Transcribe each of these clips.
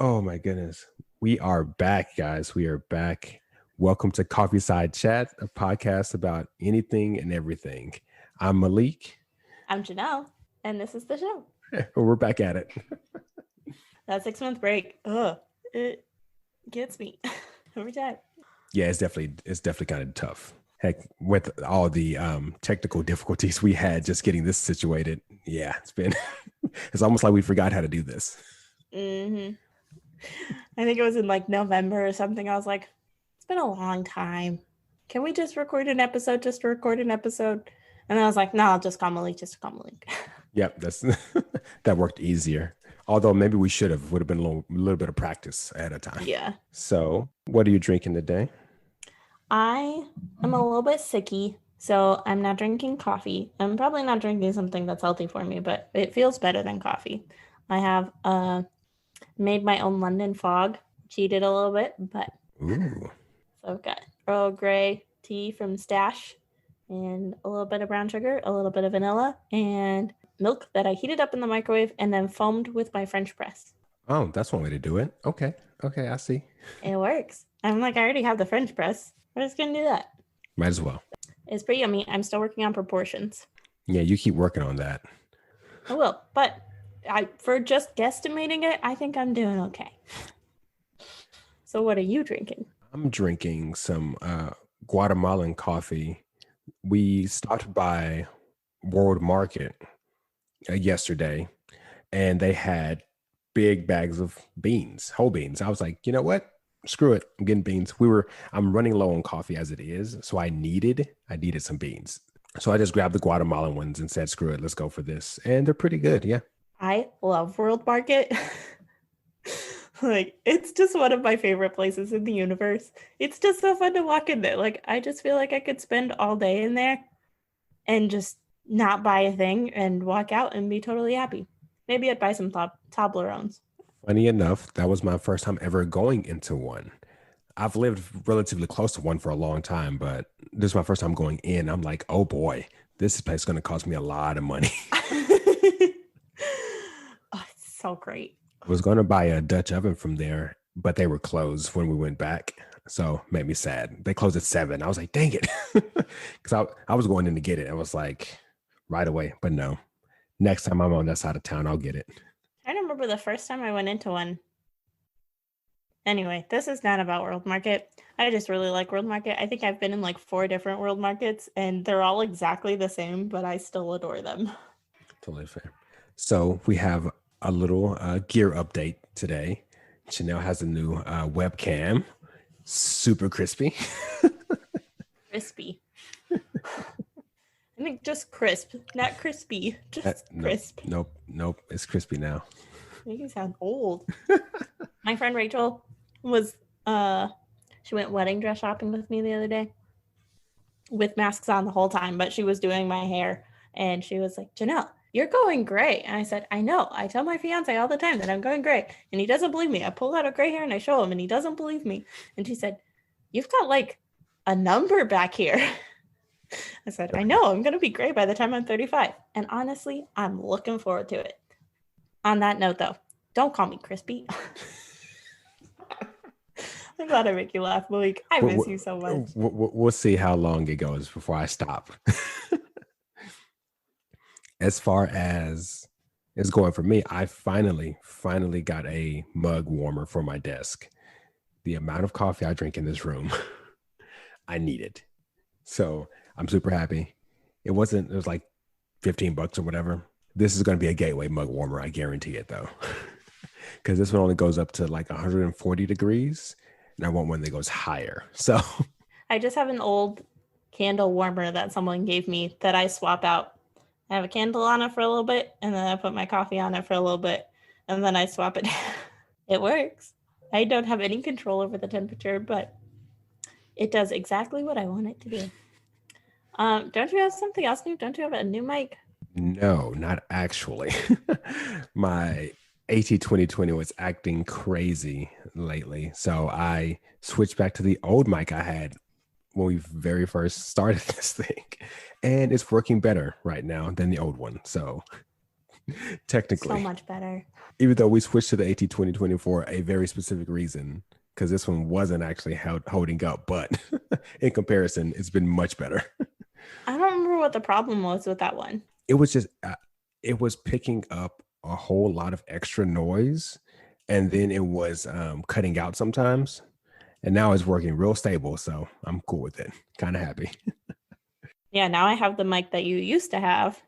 Oh my goodness. We are back, guys. We are back. Welcome to Coffee Side Chat, a podcast about anything and everything. I'm Malik. I'm Janelle, and this is the show. We're back at it. That 6 month break, it gets me every time. Yeah, it's definitely kind of tough. Heck, with all the technical difficulties we had just getting this situated. Yeah, it's almost like we forgot how to do this. Mm-hmm. I think it was in like November or something. I was like, it's been a long time. Can we just record an episode just to record an episode? And then I was like, no, I'll just call Malik, Yep, that worked easier. Although maybe we would have been a little bit of practice ahead of time. Yeah. So, what are you drinking today? I am a little bit sicky, so I'm not drinking coffee. I'm probably not drinking something that's healthy for me, but it feels better than coffee. I have made my own London fog, cheated a little bit, but Ooh. So I've got Earl Grey tea from Stash and a little bit of brown sugar, a little bit of vanilla, and milk that I heated up in the microwave and then foamed with my French press. Oh, that's one way to do it. Okay, I see. It works. I'm like, I already have the French press. We're just going to do that. Might as well. It's pretty yummy. I'm still working on proportions. Yeah, you keep working on that. I will, but for just guesstimating it, I think I'm doing okay. So what are you drinking? I'm drinking some Guatemalan coffee. We stopped by World Market yesterday, and they had big bags of beans, whole beans. I was like, you know what? Screw it. I'm getting beans. I'm running low on coffee as it is. So I needed some beans. So I just grabbed the Guatemalan ones and said, screw it, let's go for this. And they're pretty good. Yeah. I love World Market. Like, it's just one of my favorite places in the universe. It's just so fun to walk in there. Like, I just feel like I could spend all day in there and just not buy a thing and walk out and be totally happy. Maybe I'd buy some Toblerones. Funny enough, that was my first time ever going into one. I've lived relatively close to one for a long time, but this is my first time going in. I'm like, oh boy, this place is going to cost me a lot of money. Oh, it's so great. I was going to buy a Dutch oven from there, but they were closed when we went back. So it made me sad. They closed at 7. I was like, dang it. Because I was going in to get it. I was like, right away. But no, next time I'm on that side of town, I'll get it. I don't remember the first time I went into one. Anyway, this is not about World Market. I just really like World Market. I think I've been in like 4 different World Markets, and they're all exactly the same, but I still adore them. Totally fair. So we have a little gear update today. Chanel has a new webcam. Super crispy. Crispy. I think just crisp, not crispy. Just crisp. Nope. It's crispy now. Make you sound old. My friend Rachel was she went wedding dress shopping with me the other day with masks on the whole time, but she was doing my hair and she was like, Janelle, you're going gray. And I said, I know. I tell my fiance all the time that I'm going gray and he doesn't believe me. I pull out a gray hair and I show him and he doesn't believe me. And she said, you've got like a number back here. I said, I know. I'm going to be gray by the time I'm 35. And honestly, I'm looking forward to it. On that note, though, don't call me crispy. I'm glad I make you laugh, Malik. I miss you so much. We'll see how long it goes before I stop. As far as it's going for me, I finally got a mug warmer for my desk. The amount of coffee I drink in this room, I need it. So I'm super happy. It was like $15 or whatever. This is going to be a gateway mug warmer. I guarantee it though. Because this one only goes up to like 140 degrees. And I want one that goes higher. So I just have an old candle warmer that someone gave me that I swap out. I have a candle on it for a little bit, and then I put my coffee on it for a little bit, and then I swap it. It works. I don't have any control over the temperature, but it does exactly what I want it to do. Don't you have something else new? Don't you have a new mic? No, not actually. My AT2020 was acting crazy lately. So I switched back to the old mic I had when we very first started this thing. And it's working better right now than the old one. So Technically, So much better. even though we switched to the AT 2020 for a very specific reason, because this one wasn't actually holding up, but in comparison, it's been much better. I don't remember what the problem was with that one. It was just, it was picking up a whole lot of extra noise, and then it was cutting out sometimes. And now it's working real stable, so I'm cool with it. Kind of happy. Yeah, now I have the mic that you used to have.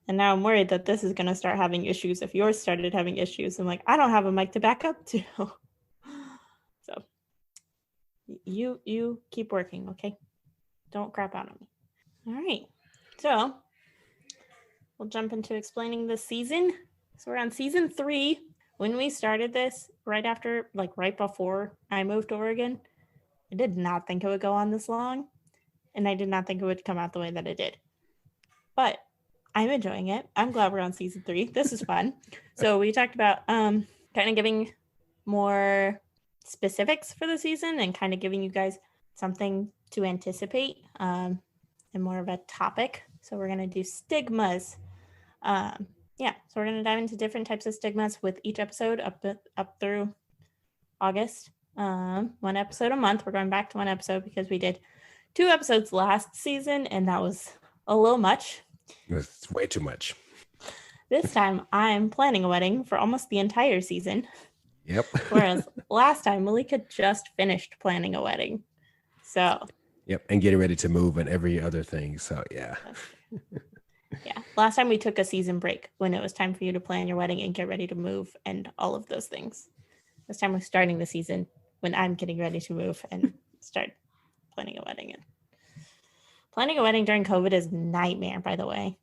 And now I'm worried that this is going to start having issues if yours started having issues. I'm like, I don't have a mic to back up to. So you keep working, okay? Don't crap out on me. All right. So we'll jump into explaining this season. So we're on season 3. When we started this, right before I moved to Oregon, I did not think it would go on this long. And I did not think it would come out the way that it did. But I'm enjoying it. I'm glad we're on season 3. This is fun. So we talked about kind of giving more specifics for the season and kind of giving you guys something to anticipate and more of a topic. So we're going to do stigmas. So we're going to dive into different types of stigmas with each episode up through August. 1 episode a month. We're going back to 1 episode because we did 2 episodes last season and that was a little much. It's way too much. This time I'm planning a wedding for almost the entire season. Yep. Whereas last time Malika just finished planning a wedding. So. Yep. And getting ready to move and every other thing. So yeah. Yeah. Last time we took a season break when it was time for you to plan your wedding and get ready to move and all of those things. This time we're starting the season when I'm getting ready to move and start planning a wedding. And planning a wedding during COVID is a nightmare, by the way.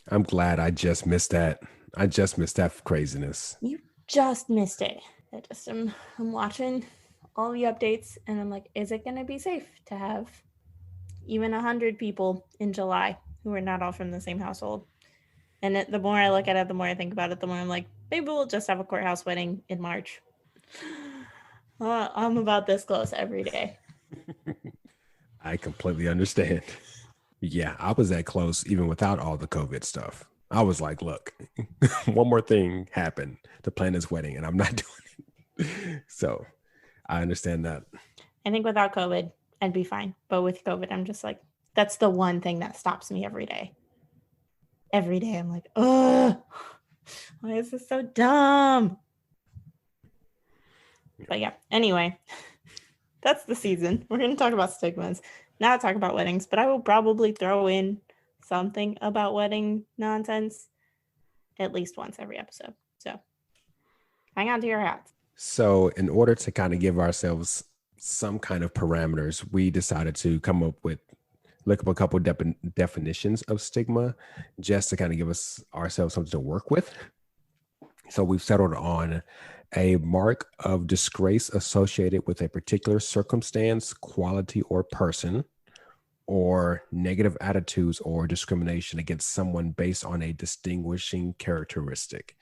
I'm glad I just missed that. I just missed that craziness. You just missed it. I'm watching all the updates and I'm like, is it going to be safe to have even 100 people in July who are not all from the same household? And the more I look at it, the more I think about it, the more I'm like, maybe we'll just have a courthouse wedding in March. I'm about this close every day. I completely understand. Yeah, I was that close even without all the COVID stuff. I was like, look, one more thing happened to plan this wedding and I'm not doing it. So I understand that. I think without COVID, I'd be fine. But with COVID, I'm just like, that's the one thing that stops me every day. Every day I'm like, oh, why is this so dumb? But yeah, anyway, that's the season. We're going to talk about stigmas, not talk about weddings, but I will probably throw in something about wedding nonsense at least once every episode. So hang on to your hats. So in order to kind of give ourselves some kind of parameters, we decided to look up a couple definitions of stigma just to kind of give ourselves something to work with. So we've settled on a mark of disgrace associated with a particular circumstance, quality, or person, or negative attitudes or discrimination against someone based on a distinguishing characteristic.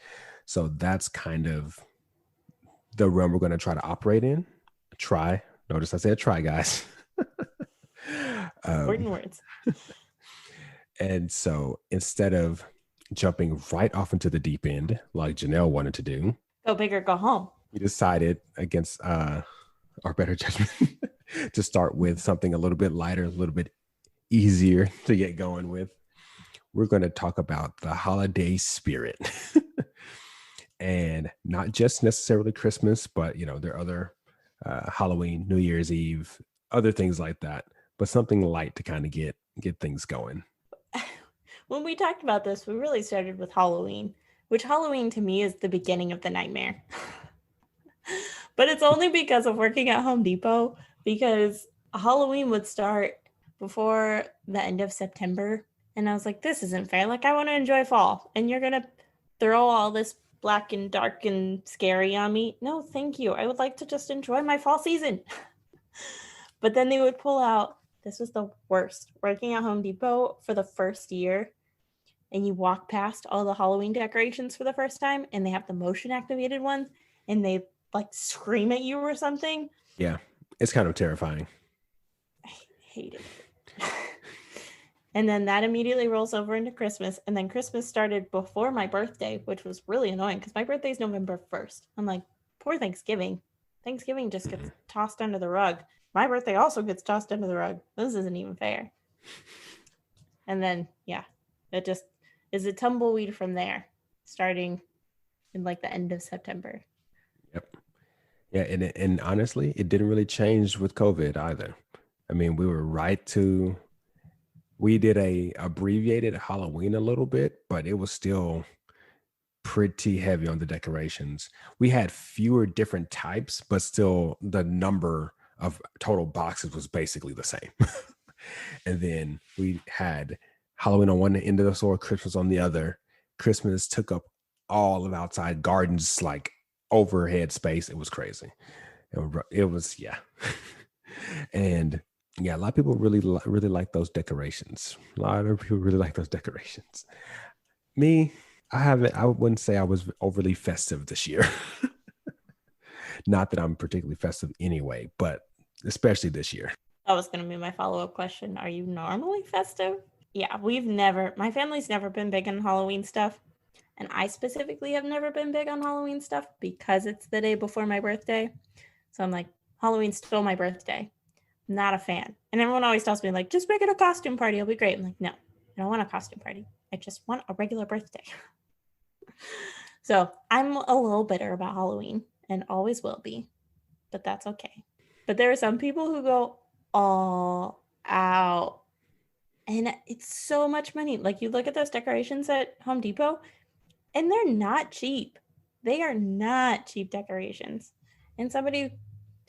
So that's kind of the realm we're going to try to operate in. Notice I said try, guys. Important words. And so instead of jumping right off into the deep end, like Janelle wanted to do, go big or go home, we decided against our better judgment to start with something a little bit lighter, a little bit easier to get going with. We're going to talk about the holiday spirit. And not just necessarily Christmas, but there are other Halloween, New Year's Eve, other things like that, but something light to kind of get things going. When we talked about this, we really started with Halloween, which Halloween to me is the beginning of the nightmare. But it's only because of working at Home Depot, because Halloween would start before the end of September. And I was like, this isn't fair. Like, I want to enjoy fall. And you're going to throw all this black and dark and scary on me. No, thank you. I would like to just enjoy my fall season. But then they would pull out, this was the worst, working at Home Depot for the first year. And you walk past all the Halloween decorations for the first time, and they have the motion activated ones, and they like scream at you or something. Yeah, it's kind of terrifying. I hated it. And then that immediately rolls over into Christmas. And then Christmas started before my birthday, which was really annoying because my birthday is November 1st. I'm like, poor Thanksgiving. Thanksgiving just gets tossed under the rug. My birthday also gets tossed under the rug. This isn't even fair. And then, yeah, it just is a tumbleweed from there, starting in like the end of September. Yep. Yeah, and honestly, it didn't really change with COVID either. I mean, we did a abbreviated Halloween a little bit, but it was still pretty heavy on the decorations. We had fewer different types, but still the number of total boxes was basically the same. And then we had Halloween on one end of the store, Christmas on the other. Christmas took up all of outside gardens, like overhead space. It was crazy. It was yeah. And yeah, a lot of people really like those decorations. A lot of people really like those decorations. Me, I wouldn't say I was overly festive this year. Not that I'm particularly festive anyway, but especially this year. That was going to be my follow-up question. Are you normally festive? Yeah, my family's never been big on Halloween stuff. And I specifically have never been big on Halloween stuff because it's the day before my birthday. So I'm like, Halloween's still my birthday. Not a fan. And everyone always tells me, like, just make it a costume party. It'll be great. I'm like, no, I don't want a costume party. I just want a regular birthday. So I'm a little bitter about Halloween and always will be, but that's okay. But there are some people who go all out and it's so much money. Like you look at those decorations at Home Depot and they're not cheap. They are not cheap decorations. And somebody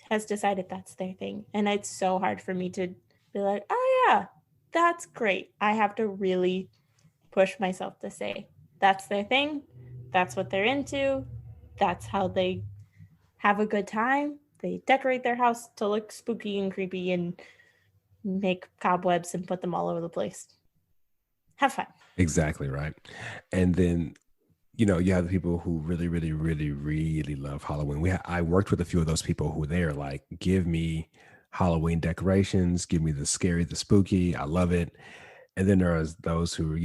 has decided that's their thing. And it's so hard for me to be like, oh yeah, that's great. I have to really push myself to say that's their thing. That's what they're into. That's how they have a good time. They decorate their house to look spooky and creepy and make cobwebs and put them all over the place. Have fun. Exactly right. And then you have the people who really, really, really, really love Halloween. I worked with a few of those people who they're like, give me Halloween decorations, give me the scary, the spooky. I love it. And then there are those who,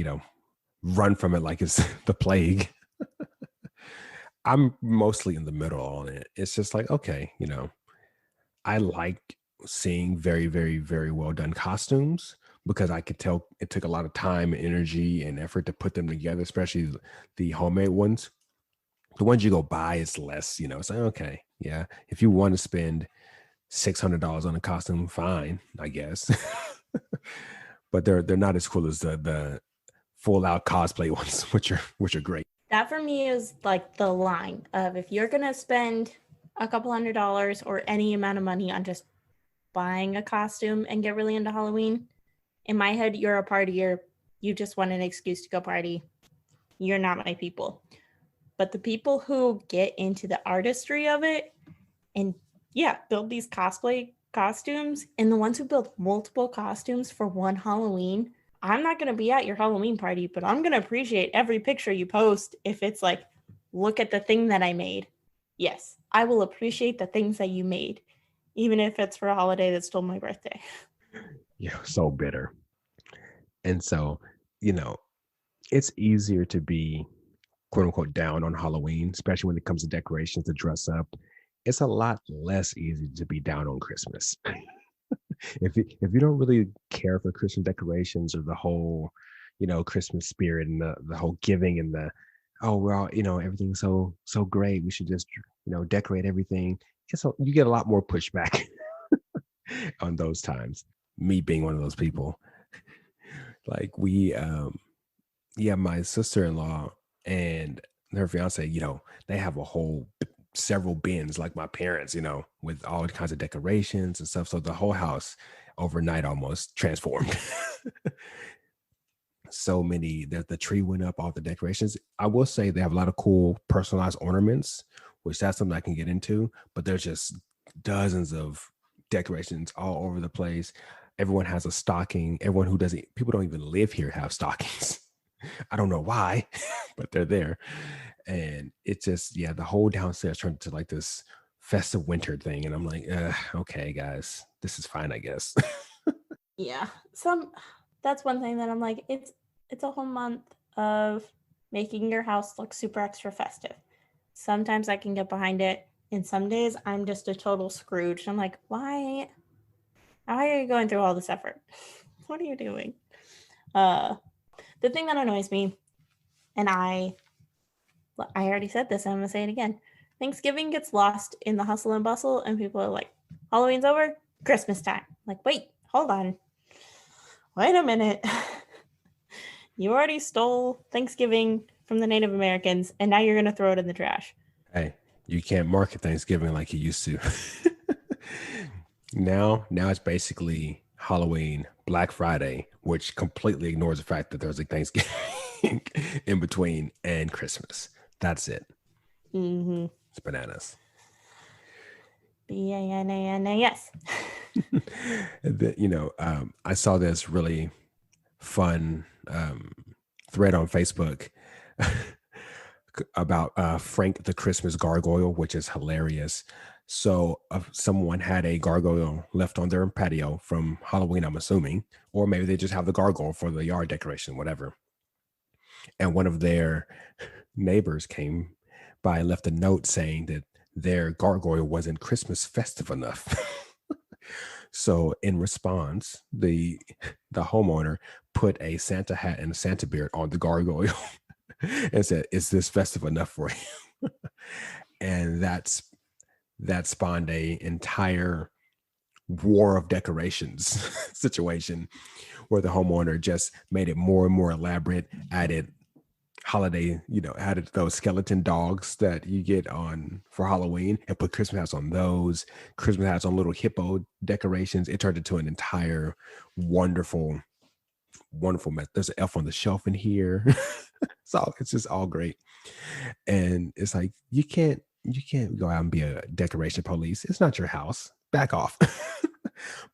run from it like it's the plague. I'm mostly in the middle on it. It's just like, okay, I like seeing very, very, very well done costumes because I could tell it took a lot of time, energy, and effort to put them together, especially the homemade ones. The ones you go buy, it's less, it's like, okay, yeah. If you want to spend $600 on a costume, fine, I guess. But they're not as cool as the full out cosplay ones, which are great. That for me is like the line of if you're gonna spend a couple $100s or any amount of money on just buying a costume and get really into Halloween, in my head, you're a partier. You just want an excuse to go party. You're not my people. But the people who get into the artistry of it and build these cosplay costumes and the ones who build multiple costumes for one Halloween, I'm not going to be at your Halloween party, but I'm going to appreciate every picture you post if it's like, look at the thing that I made. Yes, I will appreciate the things that you made, even if it's for a holiday that stole my birthday. Yeah, so bitter. And so, it's easier to be quote unquote down on Halloween, especially when it comes to decorations to dress up. It's a lot less easy to be down on Christmas. If you don't really care for Christmas decorations or the whole, Christmas spirit and the whole giving and the everything's so great. We should just decorate everything. So you get a lot more pushback on those times. Me being one of those people, like my sister-in-law and her fiance, they have several bins like my parents, with all kinds of decorations and stuff. So the whole house overnight almost transformed. So many that the tree went up, all the decorations. I will say they have a lot of cool personalized ornaments, which that's something I can get into, but there's just dozens of decorations all over the place. Everyone has a stocking. People don't even live here have stockings. I don't know why, but they're there. And it's just, the whole downstairs turned into like this festive winter thing. And I'm like, okay, guys, this is fine, I guess. Yeah. that's one thing that I'm like, it's a whole month of making your house look super extra festive. Sometimes I can get behind it, and some days I'm just a total Scrooge. I'm like, why are you going through all this effort? What are you doing? The thing that annoys me, and I already said this, and I'm gonna say it again. Thanksgiving gets lost in the hustle and bustle, and people are like, Halloween's over, Christmas time. Like, wait, hold on. Wait a minute. You already stole Thanksgiving from the Native Americans, and now you're gonna throw it in the trash. Hey, you can't market Thanksgiving like you used to. Now it's basically Halloween, Black Friday, which completely ignores the fact that there's a Thanksgiving in between and Christmas. That's it. Mm-hmm. It's bananas. BANANAS. I saw this really fun thread on Facebook about Frank the Christmas Gargoyle, which is hilarious. So someone had a gargoyle left on their patio from Halloween, I'm assuming, or maybe they just have the gargoyle for the yard decoration, whatever. And one of their neighbors came by and left a note saying that their gargoyle wasn't Christmas festive enough. So in response, the homeowner put a Santa hat and a Santa beard on the gargoyle and said, "Is this festive enough for you?" And that spawned a entire war of decorations situation where the homeowner just made it more and more elaborate, added added those skeleton dogs that you get on for Halloween and put Christmas hats on those, Christmas hats on little hippo decorations. It turned into an entire wonderful mess. There's an elf on the shelf in here. So it's just all great. And it's like, you can't go out and be a decoration police. It's not your house. Back off.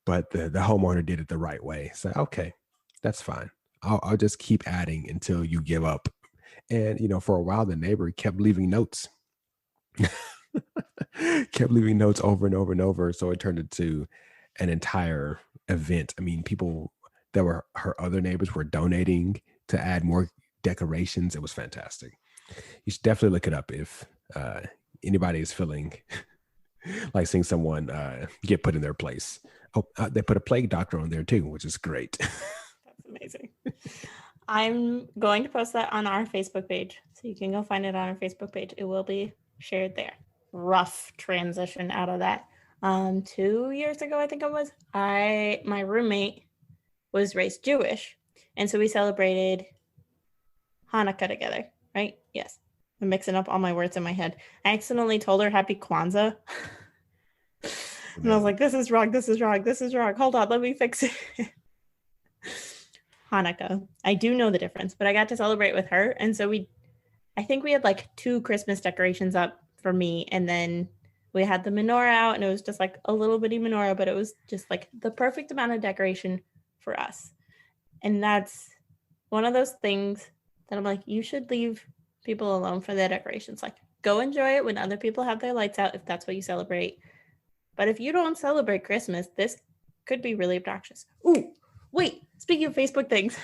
But the homeowner did it the right way. So, okay, that's fine. I'll just keep adding until you give up. And, for a while, the neighbor kept leaving notes, kept leaving notes over and over and over. So it turned into an entire event. I mean, people that were her other neighbors were donating to add more decorations. It was fantastic. You should definitely look it up if anybody is feeling like seeing someone get put in their place. Oh, they put a plague doctor on there too, which is great. That's amazing. I'm going to post that on our Facebook page, so you can go find it on our Facebook page. It will be shared there. Rough transition out of that. 2 years ago, I think it was, my roommate was raised Jewish, and so we celebrated Hanukkah together, right? Yes. I'm mixing up all my words in my head. I accidentally told her Happy Kwanzaa. And I was like, this is wrong. Hold on, let me fix it. Hanukkah. I do know the difference, but I got to celebrate with her. And so I think we had like 2 Christmas decorations up for me. And then we had the menorah out, and it was just like a little bitty menorah, but it was just like the perfect amount of decoration for us. And that's one of those things that I'm like, you should leave people alone for their decorations. Like, go enjoy it when other people have their lights out, if that's what you celebrate. But if you don't celebrate Christmas, this could be really obnoxious. Ooh, wait, speaking of Facebook things,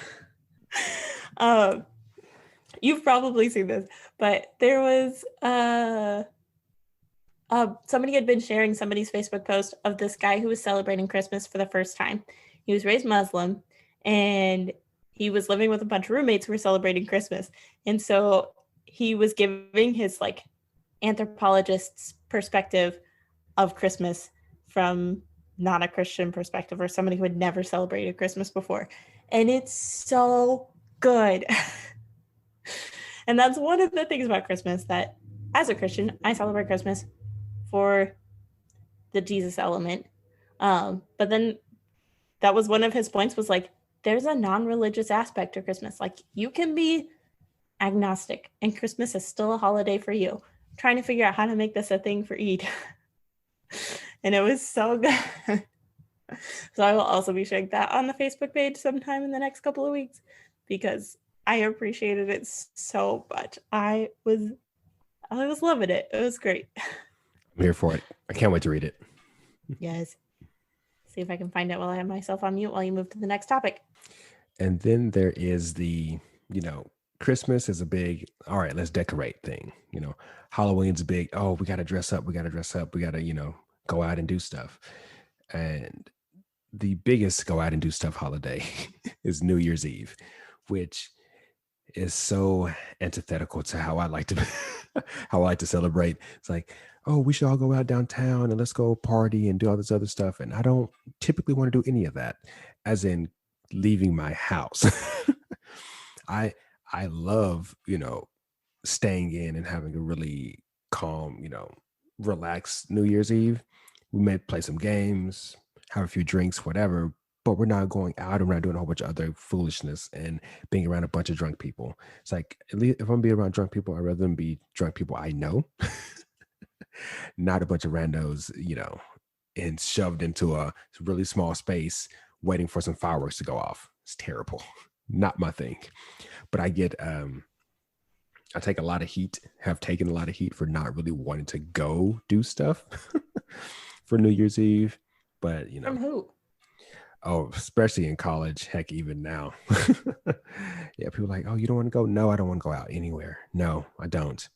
you've probably seen this, but there was somebody had been sharing somebody's Facebook post of this guy who was celebrating Christmas for the first time. He was raised Muslim, and he was living with a bunch of roommates who were celebrating Christmas. And so he was giving his like anthropologist's perspective of Christmas from not a Christian perspective, or somebody who had never celebrated Christmas before. And it's so good. And that's one of the things about Christmas, that as a Christian, I celebrate Christmas for the Jesus element. But then that was one of his points, was like, there's a non-religious aspect to Christmas. Like, you can be agnostic and Christmas is still a holiday for you. I'm trying to figure out how to make this a thing for Eid. And it was so good. So I will also be sharing that on the Facebook page sometime in the next couple of weeks, because I appreciated it so much. I was loving it. It was great. I'm here for it. I can't wait to read it. Yes. See if I can find it while I have myself on mute while you move to the next topic. And then there is the, you know, Christmas is a big, all right, let's decorate thing. You know, Halloween's a big, oh, we got to dress up. We got to dress up. We got to, you know, go out and do stuff. And the biggest go out and do stuff holiday is New Year's Eve, which is so antithetical to how I like to how I like to celebrate. It's like, oh, we should all go out downtown and let's go party and do all this other stuff. And I don't typically want to do any of that, as in leaving my house. I I love, you know, staying in and having a really calm, you know, relaxed New Year's Eve. We may play some games, have a few drinks, whatever, but we're not going out and we're not doing a whole bunch of other foolishness and being around a bunch of drunk people. It's like, at least if I'm being around drunk people, I'd rather them be drunk people I know, not a bunch of randos, you know, and shoved into a really small space waiting for some fireworks to go off. It's terrible. Not my thing. But I take a lot of heat, have taken a lot of heat for not really wanting to go do stuff for New Year's Eve. But, you know, From who? oh, especially in college, heck, even now. Yeah, people are like, oh, you don't want to go? No, I don't want to go out anywhere. No, I don't.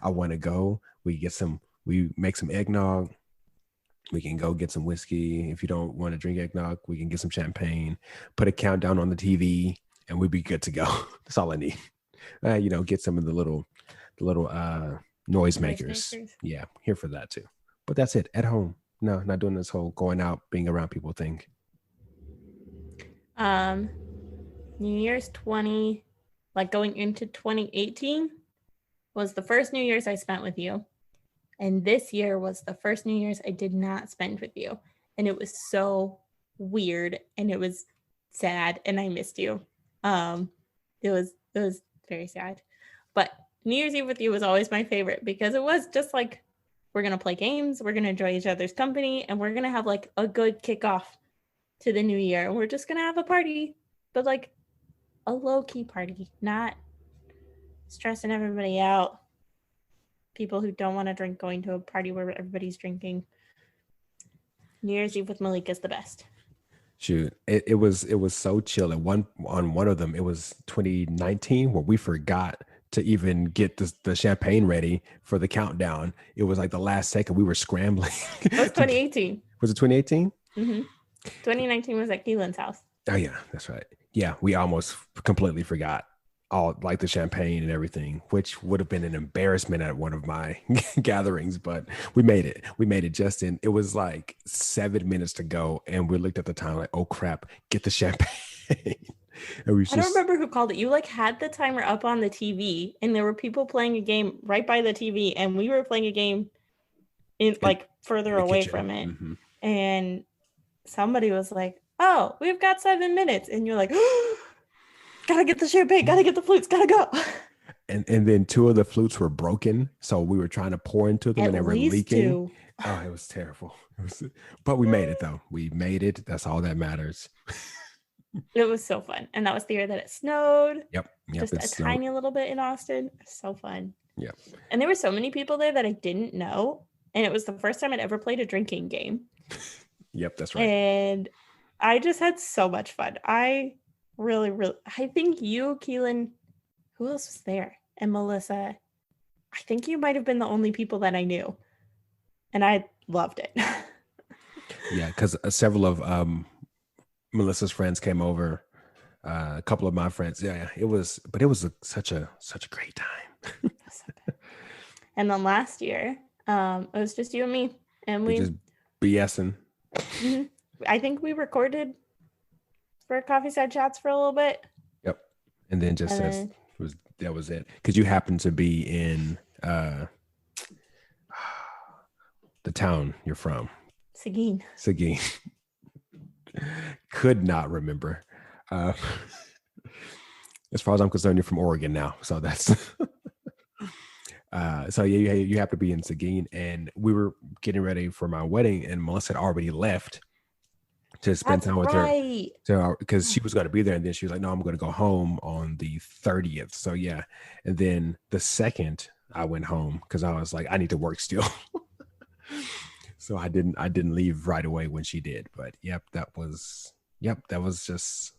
I want to go. We make some eggnog. We can go get some whiskey. If you don't want to drink eggnog, we can get some champagne, put a countdown on the TV, and we'd be good to go. That's all I need. You know, get some of the little noise makers. Yeah, here for that too. But that's it. At home. No, not doing this whole going out, being around people thing. New Year's 20, like going into 2018, was the first New Year's I spent with you. And this year was the first New Year's I did not spend with you. And it was so weird and it was sad and I missed you. It was very sad. But New Year's Eve with you was always my favorite because it was just like, we're going to play games, we're going to enjoy each other's company, and we're going to have like a good kickoff to the new year. And we're just going to have a party, but like a low-key party, not stressing everybody out. People who don't want to drink going to a party where everybody's drinking. New Year's Eve with Malik is the best. Shoot, it was so chill. On one of them, it was 2019 where we forgot to even get the champagne ready for the countdown. It was like the last second we were scrambling. It was 2018. Was it 2018? Mm-hmm. 2019 was at Keelan's house. Oh yeah, that's right. Yeah, we almost completely forgot all like the champagne and everything, which would have been an embarrassment at one of my gatherings, but we made it. We made it just in. It was like 7 minutes to go, and we looked at the time like, oh crap, get the champagne. And I don't remember who called it. You like had the timer up on the TV, and there were people playing a game right by the TV, and we were playing a game in like further away from it. Mm-hmm. And somebody was like, "Oh, we've got 7 minutes," and you're like, oh, "Gotta get the champagne, gotta get the flutes, gotta go." And then 2 of the flutes were broken, so we were trying to pour into them, and they were leaking. 2. Oh, it was terrible. But we made it though. We made it. That's all that matters. It was so fun. And that was the year that it snowed. Yep. Just a tiny little bit in Austin. So fun. Yep. And there were so many people there that I didn't know. And it was the first time I'd ever played a drinking game. Yep, that's right. And I just had so much fun. I think you, Keelan, who else was there? And Melissa. I think you might have been the only people that I knew. And I loved it. Yeah, because several of Melissa's friends came over, a couple of my friends. Yeah, it was such a great time. And then last year, it was just you and me, and we just BSing. Mm-hmm. I think we recorded for Coffee Side Chats for a little bit. Yep, and then that was it because you happened to be in the town you're from, Seguin. Could not remember. As far as I'm concerned, you're from Oregon now, so that's so yeah, you have to be in Seguin, and we were getting ready for my wedding, and Melissa had already left to spend time with her, so because she was going to be there, and then she was like, "No, I'm going to go home on the 30th." So yeah, and then the 2nd I went home because I was like, I need to work still. So I didn't leave right away when she did, but yep, that was Yep, that was just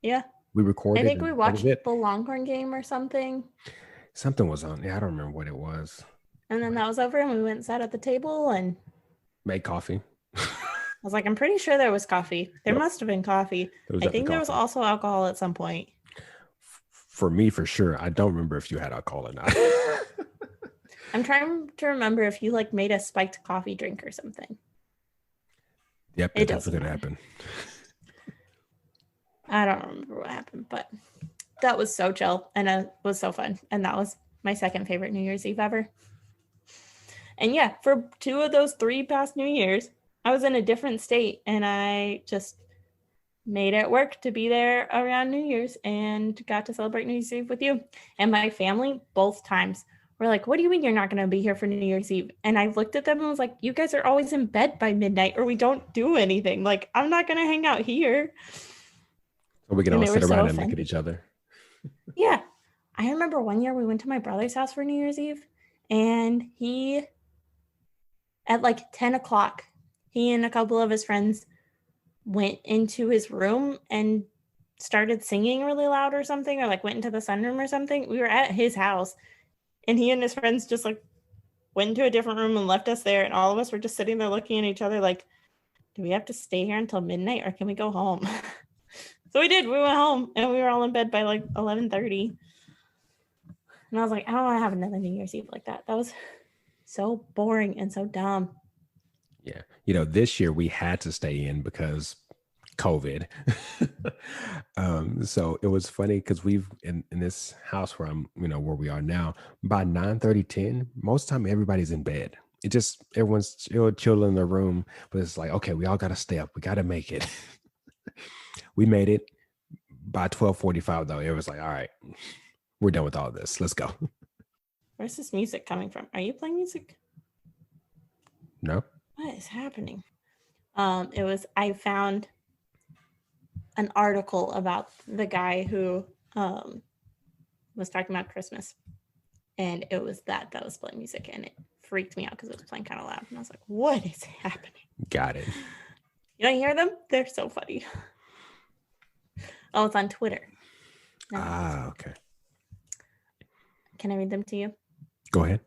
Yeah. we I recorded think we and that was watched it. the Longhorn game or something. Something was on. Yeah, I don't remember what it was. And then that was over and we went and sat at the table and Made coffee. I was like, I'm pretty sure there was coffee. There Yep, must have been coffee. there was I definitely think there was coffee. also alcohol at some point. For me, for sure. I don't remember if you had alcohol or not. I'm trying to remember if you like made a spiked coffee drink or something. Yep, It that doesn't definitely could matter. happen. I don't remember what happened, but that was so chill and it was so fun. And that was my second favorite New Year's Eve ever. And yeah, for 2 of those 3 past New Year's, I was in a different state and I just made it work to be there around New Year's and got to celebrate New Year's Eve with you. And my family, both times, were like, what do you mean you're not going to be here for New Year's Eve? And I looked at them and was like, you guys are always in bed by midnight or we don't do anything. Like, I'm not going to hang out here. So we can And all they were sit so around and look at offended. each other. Yeah. I remember one year we went to my brother's house for New Year's Eve and he, at like 10 o'clock, he and a couple of his friends went into his room and started singing really loud or something, or like went into the sunroom or something. We were at his house and he and his friends just like went into a different room and left us there. And all of us were just sitting there looking at each other like, do we have to stay here until midnight or can we go home? So we did. We went home and we were all in bed by like 11:30. And I was like, I don't want to have another New Year's Eve like that. That was so boring and so dumb. Yeah. This year we had to stay in because COVID. So it was funny because we've in this house where I'm, where we are now, by 9:30, 10, most of the time everybody's in bed. It just everyone's chill in their room, but it's like, okay, we all gotta stay up. We gotta make it. We made it by 12:45 though. It was like, all right, we're done with all this. Let's go. Where's this music coming from? Are you playing music? No? What is happening? I found an article about the guy who was talking about Christmas. And it was that was playing music and it freaked me out because it was playing kind of loud. And I was like, what is happening? Got it. You don't hear them? They're so funny. Oh, it's on Twitter. No, okay. Can I read them to you? Go ahead.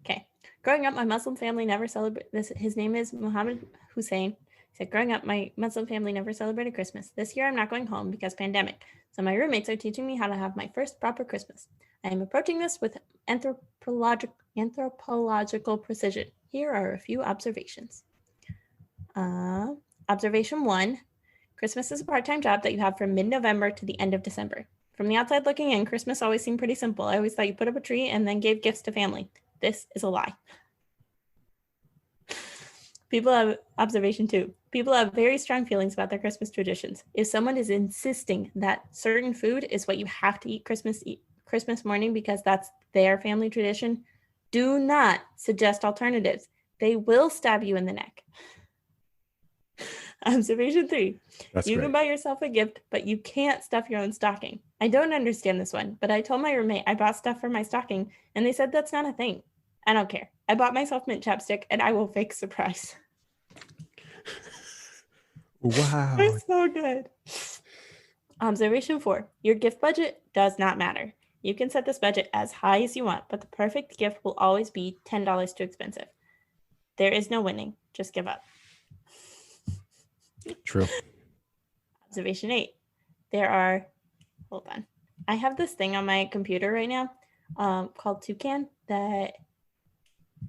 Okay. Growing up, my Muslim family never celebrated this. His name is Muhammad Hussein. He said, growing up, my Muslim family never celebrated Christmas. This year, I'm not going home because pandemic. So my roommates are teaching me how to have my first proper Christmas. I am approaching this with anthropological precision. Here are a few observations. Observation 1. Christmas is a part-time job that you have from mid-November to the end of December. From the outside looking in, Christmas always seemed pretty simple. I always thought you put up a tree and then gave gifts to family. This is a lie. Observation 2. People have very strong feelings about their Christmas traditions. If someone is insisting that certain food is what you have to eat Christmas morning because that's their family tradition, do not suggest alternatives. They will stab you in the neck. Observation 3. You can buy yourself a gift, but you can't stuff your own stocking. I don't understand this one, but I told my roommate I bought stuff for my stocking, and they said that's not a thing. I don't care. I bought myself mint chapstick, and I will fake surprise. Wow. They're so good. Observation 4. Your gift budget does not matter. You can set this budget as high as you want, but the perfect gift will always be $10 too expensive. There is no winning. Just give up. True. Observation 8. Hold on. I have this thing on my computer right now called Toucan that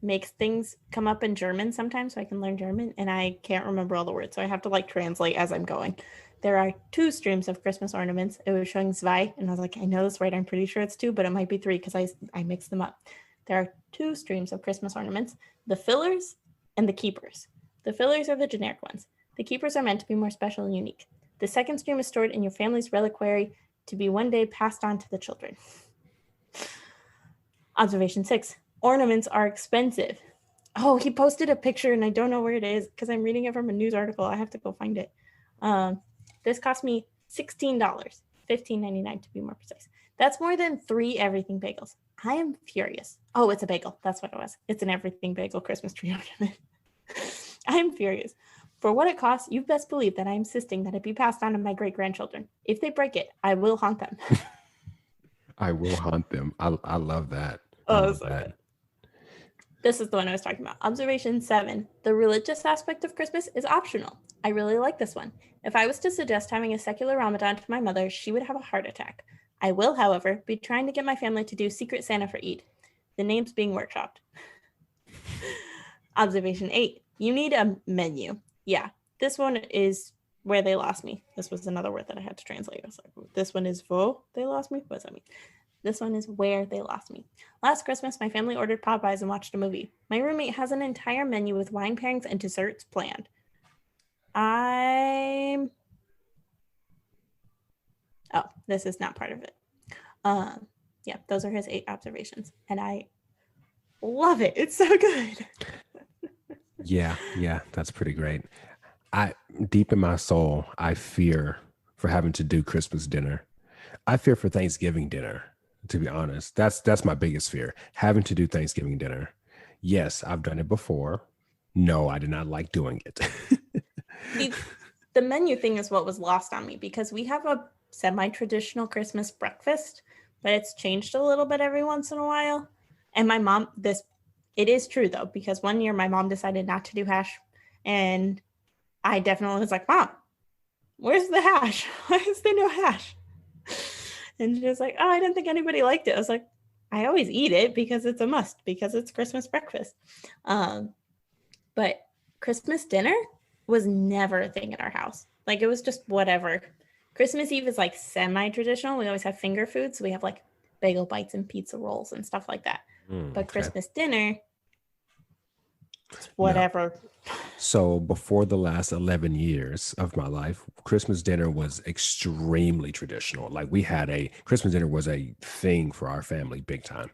makes things come up in German sometimes so I can learn German, and I can't remember all the words, so I have to like translate as I'm going. There are 2 streams of Christmas ornaments. It was showing zwei, and I was like, I know this right. I'm pretty sure it's 2, but it might be 3 because I mixed them up. There are 2 streams of Christmas ornaments, the fillers and the keepers. The fillers are the generic ones. The keepers are meant to be more special and unique. The second stream is stored in your family's reliquary to be one day passed on to the children. Observation 6. Ornaments are expensive. Oh, he posted a picture and I don't know where it is because I'm reading it from a news article. I have to go find it. This cost me $16, $15.99 to be more precise. That's more than 3 everything bagels. I am furious. Oh, it's a bagel. That's what it was. It's an everything bagel Christmas tree ornament. I am furious. For what it costs, you best believe that I am insisting that it be passed on to my great-grandchildren. If they break it, I will haunt them. I will haunt them. I love that. I Oh, love so that. good. This is the one I was talking about. Observation 7. The religious aspect of Christmas is optional. I really like this one. If I was to suggest having a secular Ramadan to my mother, she would have a heart attack. I will, however, be trying to get my family to do Secret Santa for Eid. The name's being workshopped. Observation 8. You need a menu. Yeah, this one is where they lost me. This was another word that I had to translate. I was like, this one is vo, they lost me? What does that mean? This one is where they lost me. Last Christmas, my family ordered Popeyes and watched a movie. My roommate has an entire menu with wine pairings and desserts planned. Oh, this is not part of it. Yeah, those are his 8 observations. And I love it. It's so good. Yeah, that's pretty great. I deep in my soul, I fear for having to do Christmas dinner. I fear for Thanksgiving dinner, to be honest. That's my biggest fear, having to do Thanksgiving dinner. Yes, I've done it before. No, I did not like doing it. The menu thing is what was lost on me, because we have a semi-traditional Christmas breakfast, but it's changed a little bit every once in a while. And my mom, it is true though, because one year my mom decided not to do hash, and I definitely was like, Mom, where's the hash? Why is there no hash? And she was like, oh, I didn't think anybody liked it. I was like, I always eat it because it's a must, because it's Christmas breakfast. But Christmas dinner was never a thing at our house. Like, it was just whatever. Christmas Eve is like semi-traditional. We always have finger food. So we have like bagel bites and pizza rolls and stuff like that. But Christmas dinner, it's whatever. No. So before the last 11 years of my life, Christmas dinner was extremely traditional. Like, we had Christmas dinner was a thing for our family, big time.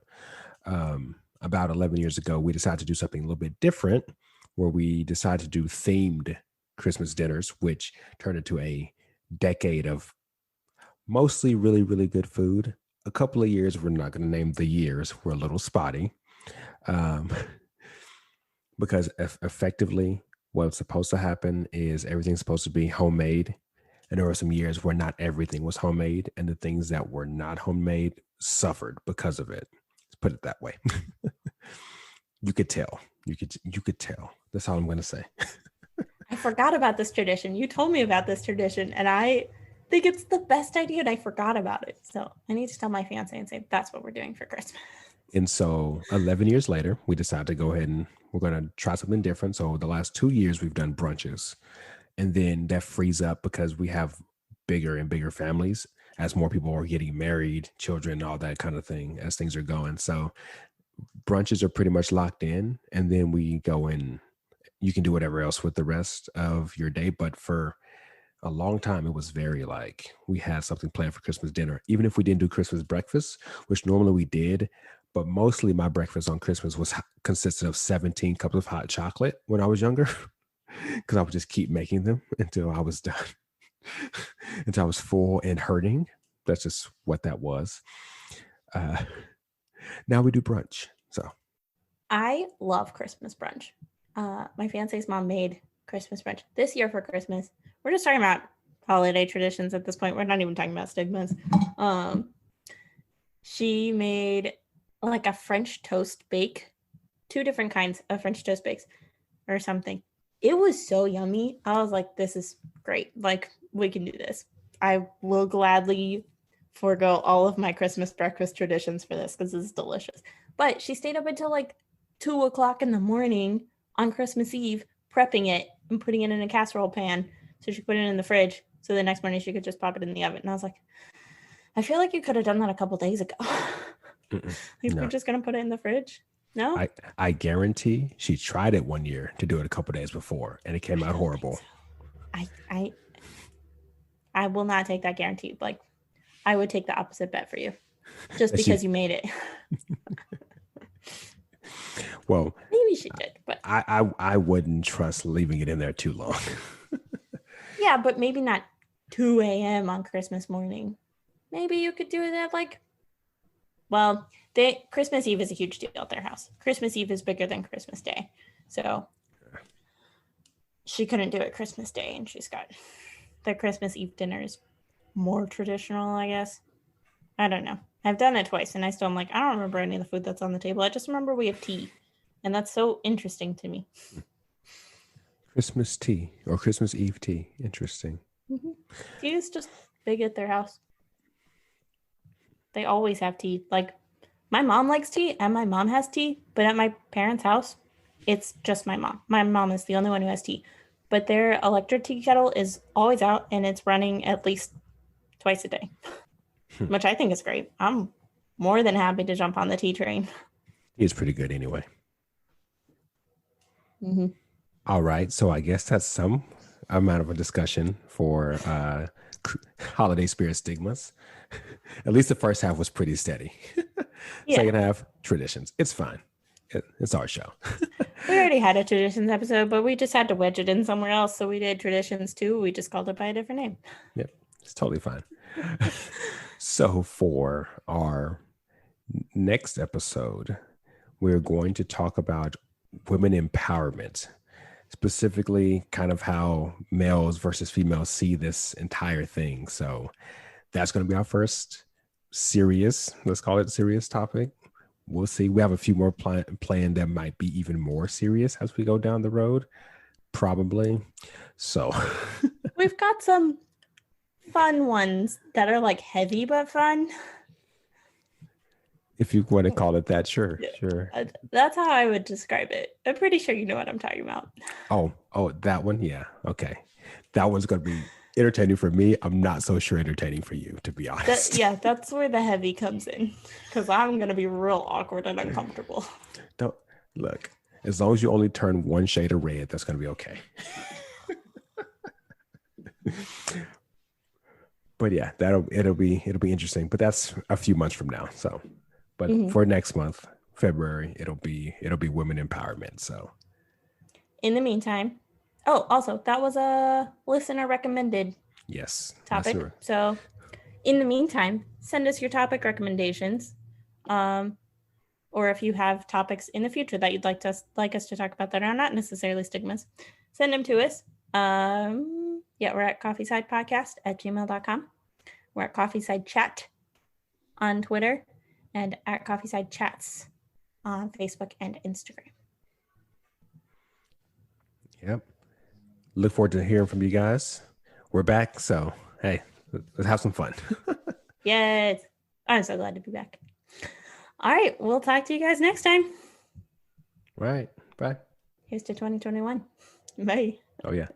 About 11 years ago, we decided to do something a little bit different, where we decided to do themed Christmas dinners, which turned into a decade of mostly really, really good food. A couple of years, we're not going to name the years, were a little spotty. Because effectively, what's supposed to happen is everything's supposed to be homemade. And there were some years where not everything was homemade, and the things that were not homemade suffered because of it. Let's put it that way. You could tell. You could tell. That's all I'm going to say. I forgot about this tradition. You told me about this tradition, and I think it's the best idea, and I forgot about it. So I need to tell my fiance and say, that's what we're doing for Christmas. And so 11 years later, we decided to go ahead and we're going to try something different. So the last 2 years, we've done brunches. And then that frees up because we have bigger and bigger families as more people are getting married, children, all that kind of thing as things are going. So brunches are pretty much locked in. And then we go in, you can do whatever else with the rest of your day. But for a long time, it was very like we had something planned for Christmas dinner, even if we didn't do Christmas breakfast, which normally we did. But mostly my breakfast on Christmas consisted of 17 cups of hot chocolate when I was younger, because I would just keep making them until I was done, until I was full and hurting. That's just what that was. Now we do brunch. So I love Christmas brunch. My fiance's mom made Christmas brunch this year for Christmas. We're just talking about holiday traditions at this point. We're not even talking about stigmas. She made like a French toast bake, 2 different kinds of French toast bakes or something. It was so yummy. I was like, this is great. Like, we can do this. I will gladly forego all of my Christmas breakfast traditions for this because this is delicious. But she stayed up until like 2:00 in the morning on Christmas Eve, prepping it and putting it in a casserole pan so she put it in the fridge. So the next morning she could just pop it in the oven. And I was like, I feel like you could have done that a couple days ago. Like, no. we're just going to put it in the fridge? No? I guarantee she tried it one year to do it a couple days before, and it came out horrible. So. I will not take that guarantee. Like, I would take the opposite bet for you, just because you made it. Well, maybe she did, but I wouldn't trust leaving it in there too long. Yeah, but maybe not 2 a.m. on Christmas morning. Maybe you could do it at like, well, Christmas Eve is a huge deal at their house. Christmas Eve is bigger than Christmas Day. So she couldn't do it Christmas Day, and she's got their Christmas Eve dinner is more traditional, I guess. I don't know. I've done it twice, and I still am like, I don't remember any of the food that's on the table. I just remember we have tea, and that's so interesting to me. Christmas tea or Christmas Eve tea. Interesting. Mm-hmm. Tea is just big at their house. They always have tea. Like, my mom likes tea, and my mom has tea, but at my parents' house, it's just my mom. My mom is the only one who has tea. But their electric tea kettle is always out, and it's running at least twice a day, which I think is great. I'm more than happy to jump on the tea train. It's pretty good anyway. Mm-hmm. All right. So I guess that's some amount of a discussion for holiday spirit stigmas. At least the first half was pretty steady. Yeah. Second half, traditions. It's fine. It's our show. We already had a traditions episode, but we just had to wedge it in somewhere else. So we did traditions too. We just called it by a different name. Yep. It's totally fine. So for our next episode, we're going to talk about women empowerment, specifically kind of how males versus females see this entire thing. So that's going to be our first serious, let's call it serious topic. We'll see. We have a few more planned that might be even more serious as we go down the road, probably. So we've got some fun ones that are like heavy but fun. If you want to call it that, sure. That's how I would describe it. I'm pretty sure you know what I'm talking about. Oh, that one? Yeah. Okay. That one's going to be entertaining for me. I'm not so sure entertaining for you, to be honest. That's where the heavy comes in, because I'm going to be real awkward and uncomfortable. Don't look. As long as you only turn one shade of red, that's going to be okay. But yeah, it'll be interesting. But that's a few months from now. So, but for next month, February, it'll be women empowerment. So, in the meantime, also that was a listener recommended topic. Yes, so, in the meantime, send us your topic recommendations, or if you have topics in the future that you'd like us to talk about that are not necessarily stigmas, send them to us. We're at coffeesidepodcast@gmail.com. We're at Coffeeside Chat on Twitter and at Coffeeside Chats on Facebook and Instagram. Yep. Look forward to hearing from you guys. We're back, so hey, let's have some fun. Yes. I'm so glad to be back. All right, we'll talk to you guys next time. Right. Bye. Here's to 2021. Bye. Oh, yeah.